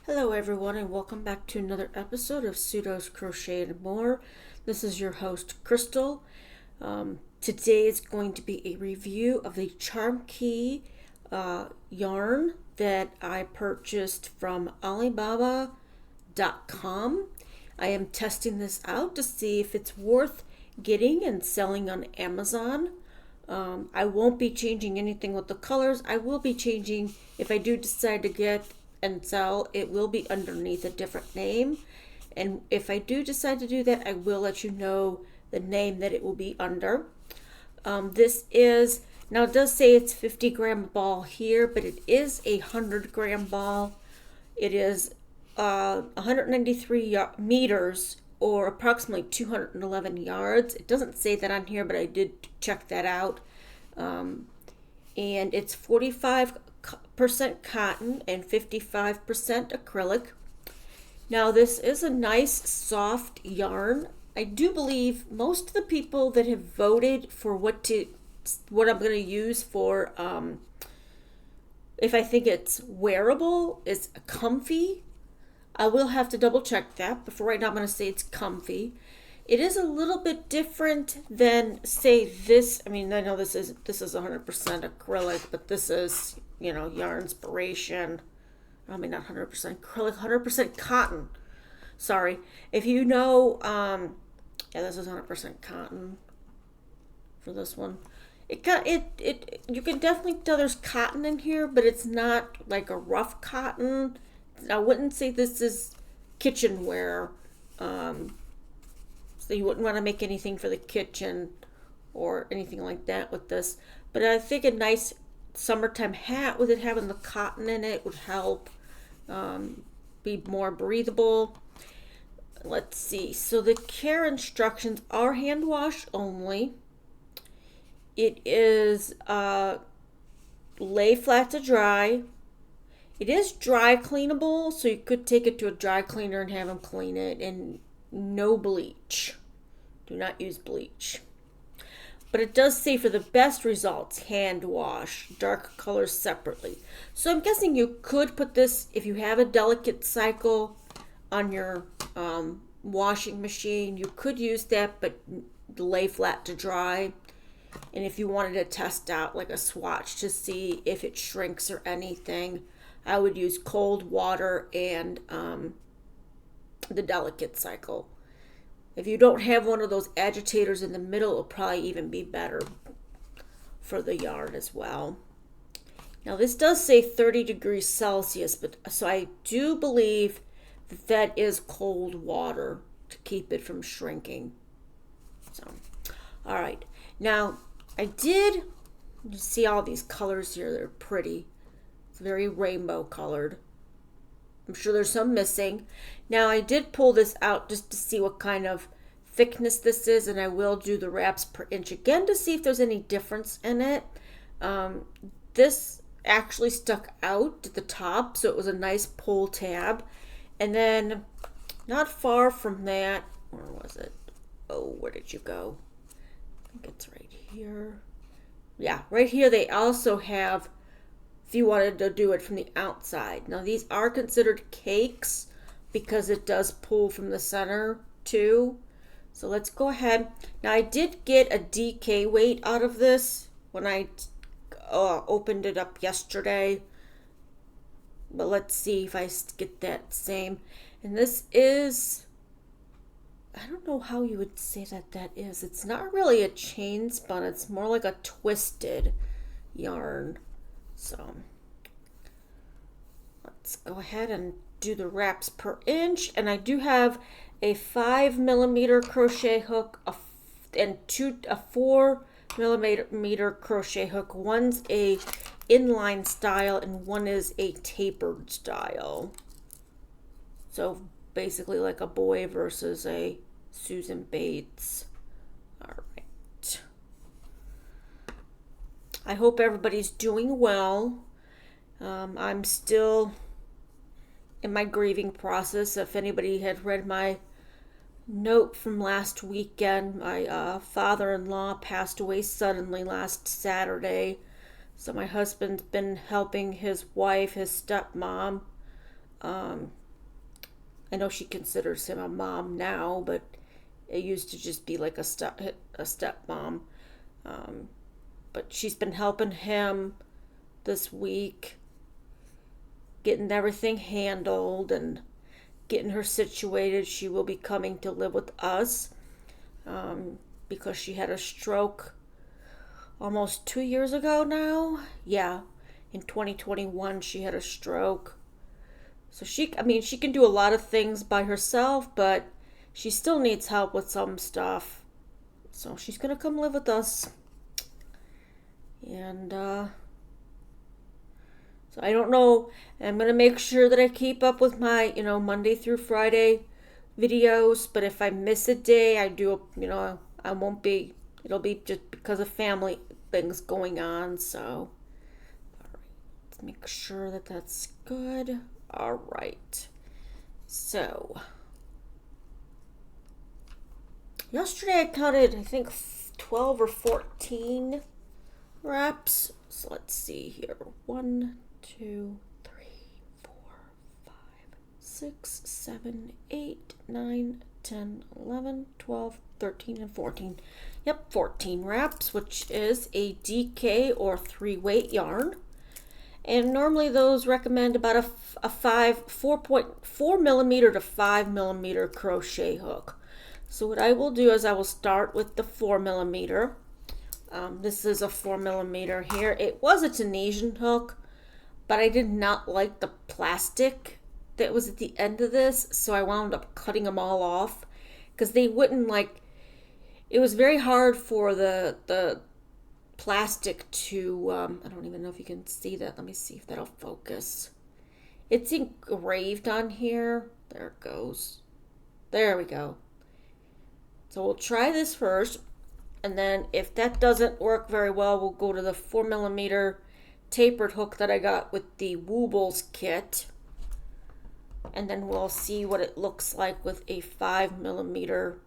Hello everyone and welcome back to another episode of Pseudo's Crochet and More. This is your host Crystal. Today is going to be a review of the Charmkey yarn that I purchased from Alibaba.com. I am testing this out to see if it's worth getting and selling on Amazon. I won't be changing anything with the colors. I will be changing, if I do decide to get and sell, it will be underneath a different name. And if I do decide to do that, I will let you know the name that it will be under. This is, now it does say it's 50 gram ball here, but it is a 100 gram ball. It is 193 meters or approximately 211 yards. It doesn't say that on here, but I did check that out. And it's 45% cotton and 55% acrylic. Now this is a nice soft yarn. I do believe most of the people that have voted for what I'm going to use for if I think it's wearable is comfy. I will have to double check that, but for right now I'm going to say it's comfy. It is a little bit different than, say, this. I mean, I know this is 100% acrylic, but this is, Yarnspiration. I mean, not 100% acrylic, 100% cotton. Sorry. If you know, this is 100% cotton for this one. You can definitely tell there's cotton in here, but it's not like a rough cotton. I wouldn't say this is kitchenware. So you wouldn't want to make anything for the kitchen or anything like that with this. But I think a nice summertime hat with it having the cotton in it would help be more breathable. Let's see. So the care instructions are hand wash only. It is lay flat to dry. It is dry cleanable, so you could take it to a dry cleaner and have them clean it, and no bleach. Do not use bleach. But it does say for the best results, hand wash, dark colors separately. So I'm guessing you could put this, if you have a delicate cycle on your washing machine, you could use that, but lay flat to dry. And if you wanted to test out like a swatch to see if it shrinks or anything, I would use cold water and the delicate cycle. If you don't have one of those agitators in the middle, it'll probably even be better for the yarn as well. Now this does say 30 degrees Celsius, but so I do believe that is cold water to keep it from shrinking. So, all right. Now I did see all these colors here. They're pretty. It's very rainbow colored. I'm sure there's some missing. Now I did pull this out just to see what kind of thickness this is, and I will do the wraps per inch again to see if there's any difference in it. This actually stuck out at the top, so it was a nice pull tab. And then not far from that, where was it? Oh, where did you go? I think it's right here. Yeah, right here they also have, if you wanted to do it from the outside. Now these are considered cakes because it does pull from the center too. So let's go ahead. Now I did get a DK weight out of this when I opened it up yesterday. But let's see if I get that same. And this is, I don't know how you would say that is. It's not really a chain spun. It's more like a twisted yarn. So let's go ahead and do the wraps per inch. And I do have a 5mm crochet hook and a 4mm crochet hook. One's a inline style and one is a tapered style. So basically like a boy versus a Susan Bates. All right. I hope everybody's doing well. I'm still in my grieving process. If anybody had read my note from last weekend, my father-in-law passed away suddenly last Saturday. So my husband's been helping his wife, his stepmom, I know she considers him a mom now, but it used to just be like a stepmom. But she's been helping him this week, getting everything handled and getting her situated. She will be coming to live with us because she had a stroke almost 2 years ago now. Yeah, in 2021 she had a stroke. So she can do a lot of things by herself, but she still needs help with some stuff. So she's gonna come live with us. And so I don't know. I'm gonna make sure that I keep up with my, Monday through Friday videos. But if I miss a day, I do, I won't be. It'll be just because of family things going on. So, all right, let's make sure that that's good. All right. So, yesterday I counted, I think, 12 or 14 wraps. So let's see here. 1, 2, 3, 4, 5, 6, 7, 8, 9, 10, 11, 12, 13, and 14. Yep, 14 wraps, which is a DK or 3-weight yarn. And normally those recommend about a 4.4 millimeter to 5 millimeter crochet hook. So what I will do is I will start with the 4 millimeter. This is a 4 millimeter here. It was a Tunisian hook, but I did not like the plastic that was at the end of this, so I wound up cutting them all off because they wouldn't it was very hard for the plastic to, I don't even know if you can see that. Let me see if that'll focus. It's engraved on here. There it goes. There we go. So we'll try this first. And then if that doesn't work very well, we'll go to the 4 millimeter tapered hook that I got with the Woobles kit. And then we'll see what it looks like with a 5 millimeter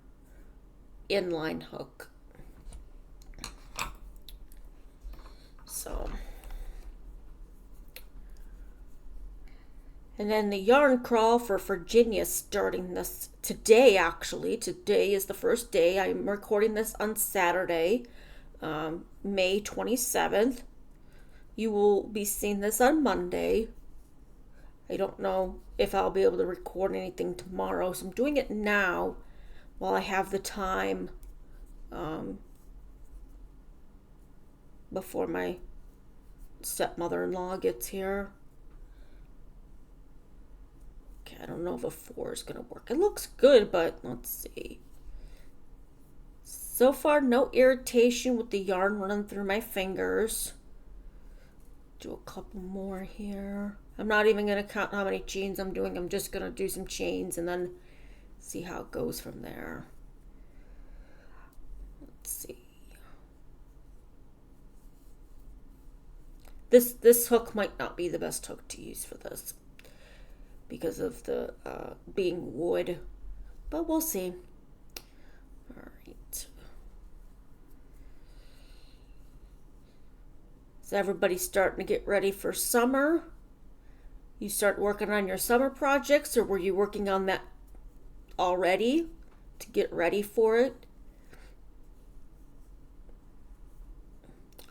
inline hook. So, and then the yarn crawl for Virginia starting this today, actually. Today is the first day. I'm recording this on Saturday, May 27th. You will be seeing this on Monday. I don't know if I'll be able to record anything tomorrow, so I'm doing it now while I have the time before my stepmother-in-law gets here. Okay, I don't know if a 4 is going to work. It looks good, but let's see. So far, no irritation with the yarn running through my fingers. Do a couple more here. I'm not even going to count how many chains I'm doing. I'm just going to do some chains and then see how it goes from there. Let's see. This hook might not be the best hook to use for this because of the being wood, but we'll see. All right. So everybody's starting to get ready for summer. You start working on your summer projects, or were you working on that already to get ready for it?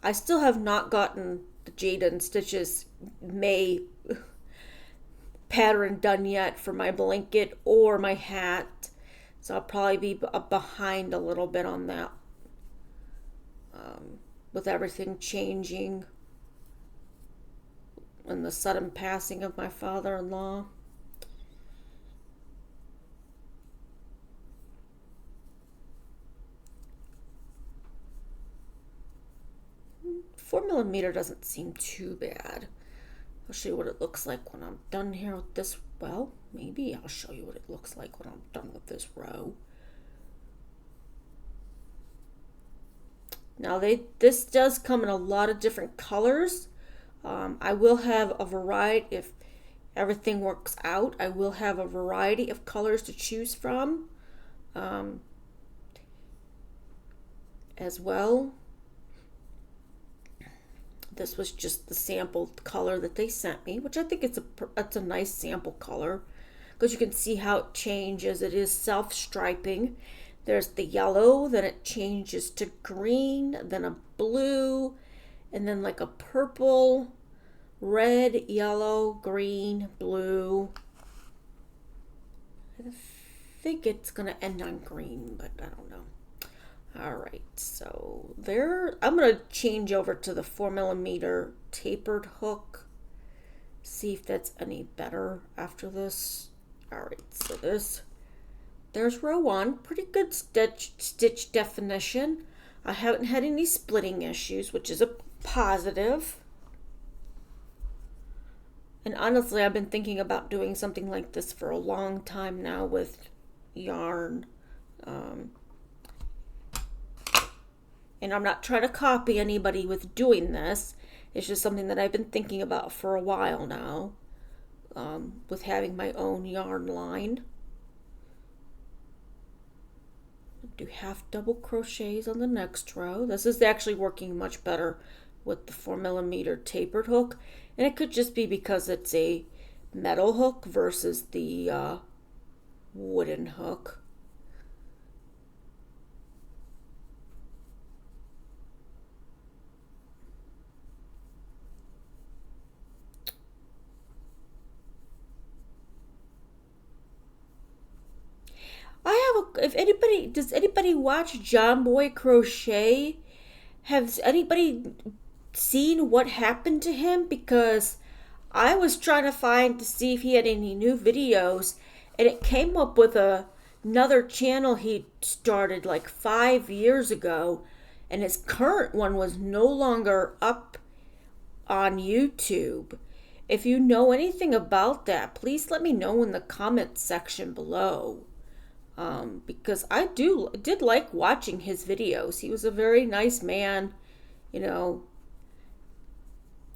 I still have not gotten the Jada & Stitches May pattern done yet for my blanket or my hat, so I'll probably be behind a little bit on that with everything changing and the sudden passing of my father-in-law. Four millimeter doesn't seem too bad. I'll show you what it looks like when I'm done here with this. Well, maybe I'll show you what it looks like when I'm done with this row. Now this does come in a lot of different colors. I will have a variety, if everything works out, I will have a variety of colors to choose from as well. This was just the sample color that they sent me, which I think it's a nice sample color because you can see how it changes. It is self-striping. There's the yellow, then it changes to green, then a blue, and then like a purple, red, yellow, green, blue. I think it's going to end on green, but I don't know. All right, so there, I'm going to change over to the 4mm tapered hook. See if that's any better after this. All right, so there's row 1. Pretty good stitch definition. I haven't had any splitting issues, which is a positive. And honestly, I've been thinking about doing something like this for a long time now with yarn. And I'm not trying to copy anybody with doing this. It's just something that I've been thinking about for a while now, with having my own yarn line. Do half double crochets on the next row. This is actually working much better with the 4mm tapered hook. And it could just be because it's a metal hook versus the wooden hook. Does anybody watch John Boy Crochet? Has anybody seen what happened to him? Because I was trying to see if he had any new videos, and it came up with another channel he started like 5 years ago, and his current one was no longer up on YouTube. If you know anything about that, please let me know in the comment section below. Because I did like watching his videos. He was a very nice man, you know,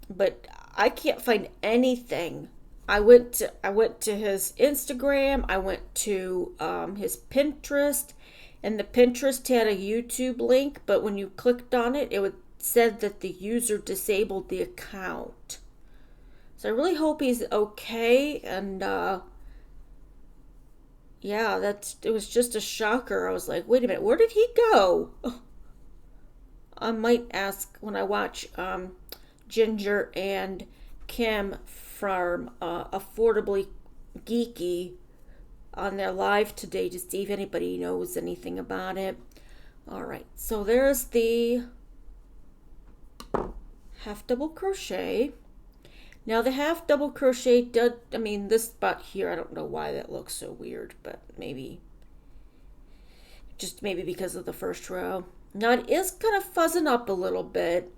but I can't find anything. I went to his Instagram, I went to his Pinterest, and the Pinterest had a YouTube link, but when you clicked on it, it said that the user disabled the account. So I really hope he's okay, and yeah, it was just a shocker. I was like, wait a minute, where did he go? I might ask when I watch Ginger and Kim from Affordably Geeky on their live today to see if anybody knows anything about it. All right, so there's the half double crochet. Now the half double crochet this spot here, I don't know why that looks so weird, but maybe because of the first row. Now it is kind of fuzzing up a little bit.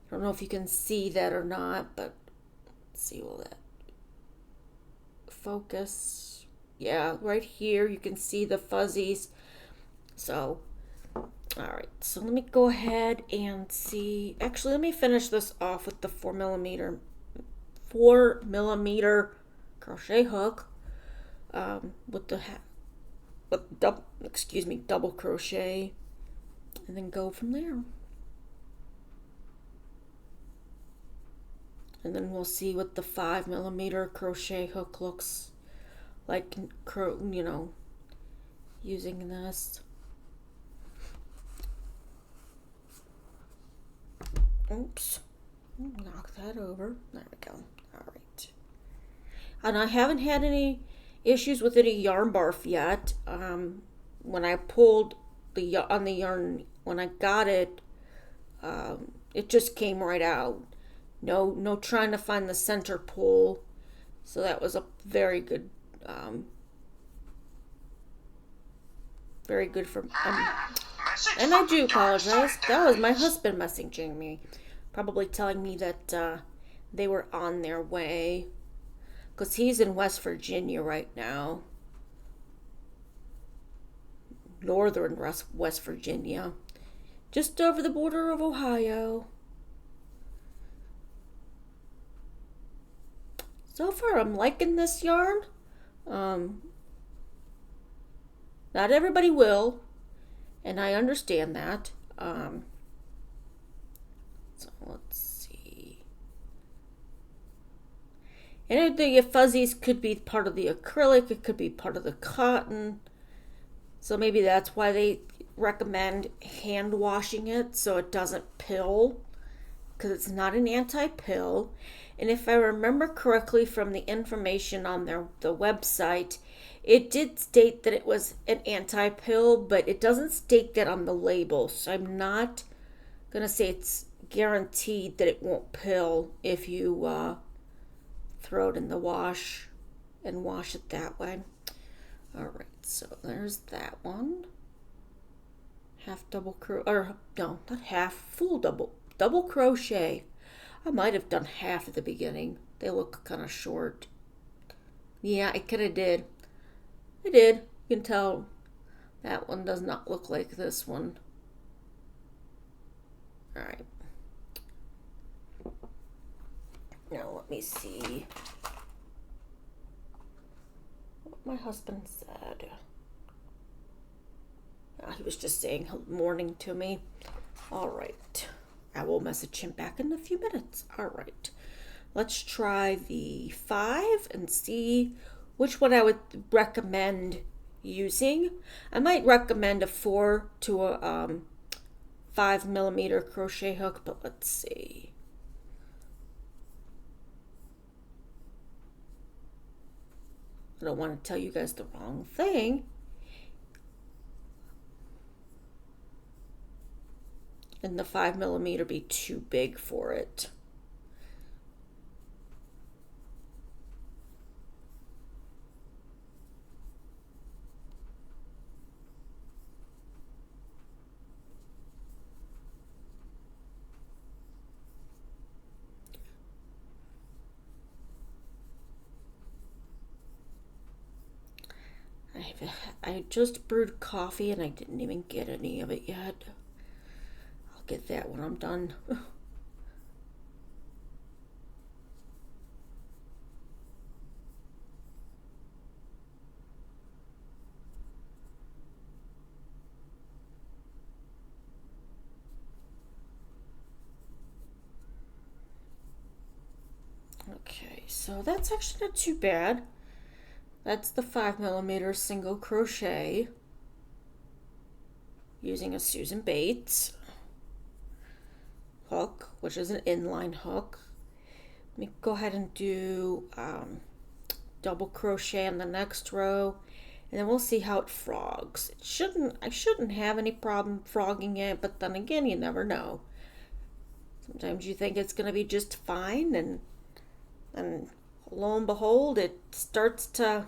I don't know if you can see that or not, but let's see, will that focus? Yeah, right here you can see the fuzzies. So, all right, so let me go ahead and see. Actually, let me finish this off with the 4mm crochet hook with double crochet, and then go from there. And then we'll see what the 5mm crochet hook looks like, using this. Oops, knock that over. There we go. All right. And I haven't had any issues with any yarn barf yet. When I pulled on the yarn, when I got it, it just came right out. No trying to find the center pull. So that was a very good from. And I do apologize. That was my husband messaging me, probably telling me that they were on their way, because he's in West Virginia right now. Northern West Virginia, just over the border of Ohio. So far, I'm liking this yarn. Not everybody will, and I understand that. So let's see. And the fuzzies could be part of the acrylic, it could be part of the cotton. So maybe that's why they recommend hand washing it so it doesn't pill, because it's not an anti-pill. And if I remember correctly from the information on the website, it did state that it was an anti-pill, but it doesn't state that on the label. So I'm not going to say it's guaranteed that it won't pill if you throw it in the wash and wash it that way. All right, so there's that one. Half double crochet, or no, not half, full double crochet. I might have done half at the beginning. They look kind of short. Yeah, I kind of did. I did. You can tell that one does not look like this one. All right. Now let me see what my husband said. He was just saying good morning to me. All right. I will message him back in a few minutes. All right. Let's try the 5 and see which one I would recommend using. I might recommend a 4 to a 5mm crochet hook, but let's see. I don't want to tell you guys the wrong thing. And the 5mm be too big for it. I just brewed coffee and I didn't even get any of it yet. I'll get that when I'm done. Okay, so that's actually not too bad. That's the 5mm single crochet using a Susan Bates hook, which is an inline hook. Let me go ahead and do double crochet in the next row, and then we'll see how it frogs. I shouldn't have any problem frogging it, but then again, you never know. Sometimes you think it's going to be just fine, and lo and behold, it starts to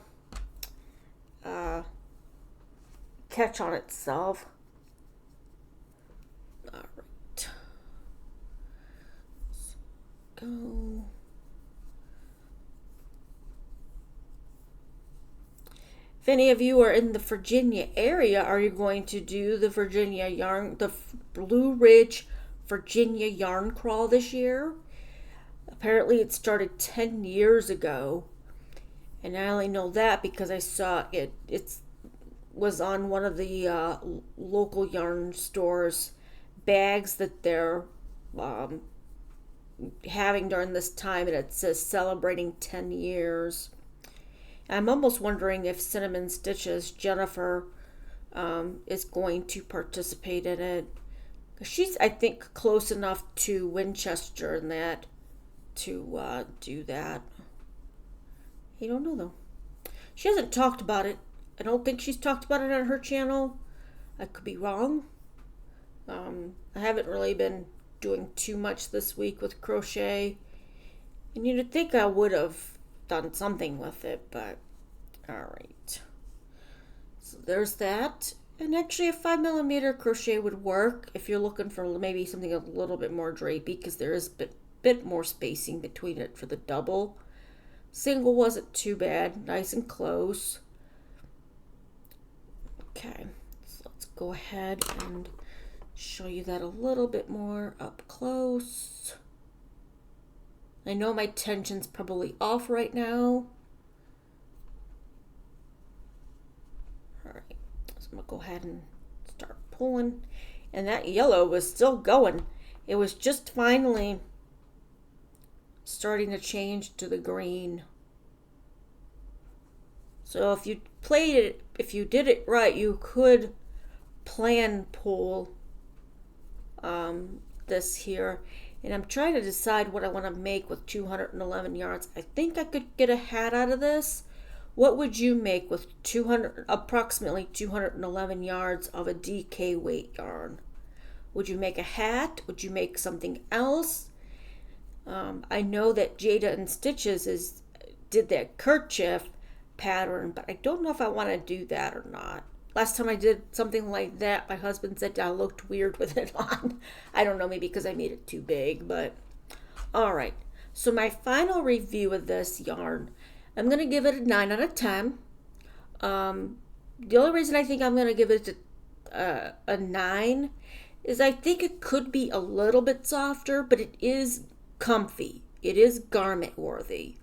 catch on itself. All right. So go. If any of you are in the Virginia area, are you going to do the the Blue Ridge Virginia yarn crawl this year? Apparently it started 10 years ago. And I only know that because I saw it was on one of the local yarn stores bags that they're having during this time, and it says celebrating 10 years. I'm almost wondering if Cinnamon Stitches Jennifer is going to participate in it. She's, I think, close enough to Winchester and that to do that. I don't know though. She hasn't talked about it. I don't think she's talked about it on her channel. I could be wrong. I haven't really been doing too much this week with crochet. And you'd think I would have done something with it, but alright. So there's that. And actually a 5mm crochet would work if you're looking for maybe something a little bit more drapey, because there is a bit more spacing between it for the double. Single wasn't too bad, nice and close. Okay, so let's go ahead and show you that a little bit more up close. I know my tension's probably off right now. Alright, so I'm gonna go ahead and start pulling. And that yellow was still going. It was just finally starting to change to the green. So if you did it right, you could plan pull this here. And I'm trying to decide what I want to make with 211 yards. I think I could get a hat out of this. What would you make with approximately 211 yards of a DK weight yarn? Would you make a hat? Would you make something else? I know that Jada and Stitches did that kerchief pattern, but I don't know if I want to do that or not. Last time I did something like that, my husband said I looked weird with it on. I don't know, maybe because I made it too big, but all right. So my final review of this yarn, I'm going to give it a 9 out of 10. The only reason I think I'm going to give it a 9 is I think it could be a little bit softer, but it is comfy. It is garment worthy.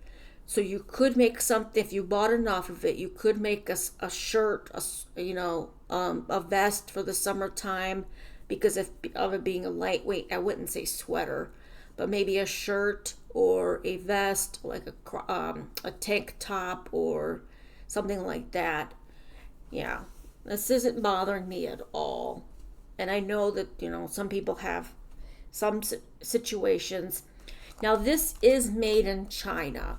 So you could make something, if you bought enough of it, you could make a shirt, a vest for the summertime because of it being a lightweight, I wouldn't say sweater, but maybe a shirt or a vest, like a tank top or something like that. Yeah, this isn't bothering me at all. And I know that, some people have some situations. Now this is made in China.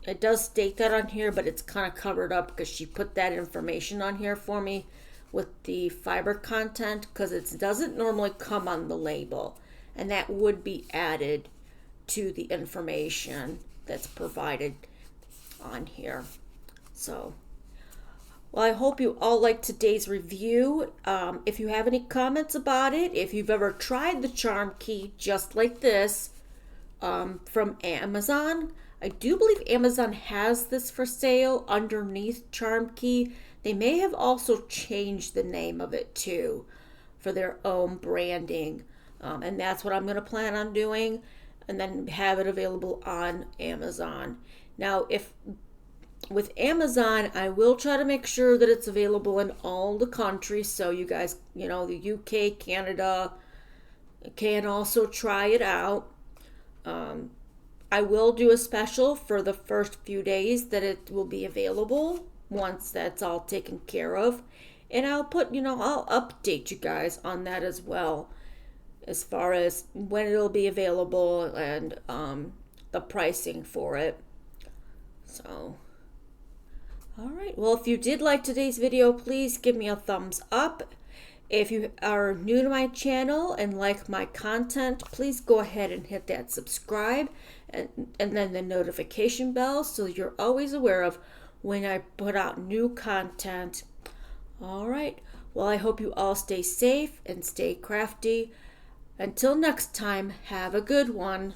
It does state that on here, but it's kind of covered up because she put that information on here for me with the fiber content, because it doesn't normally come on the label, and that would be added to the information that's provided on here. So, well, I hope you all liked today's review. If you have any comments about it, if you've ever tried the Charmkey just like this, from Amazon. I do believe Amazon has this for sale underneath Charmkey. They may have also changed the name of it too for their own branding. And that's what I'm going to plan on doing, and then have it available on Amazon. Now, with Amazon, I will try to make sure that it's available in all the countries. So you guys, the UK, Canada, can also try it out. I will do a special for the first few days that it will be available once that's all taken care of. And I'll I'll update you guys on that as well, as far as when it'll be available and the pricing for it. So, all right. Well, if you did like today's video, please give me a thumbs up. If you are new to my channel and like my content, please go ahead and hit that subscribe and then the notification bell so you're always aware of when I put out new content. All right. Well, I hope you all stay safe and stay crafty. Until next time, have a good one.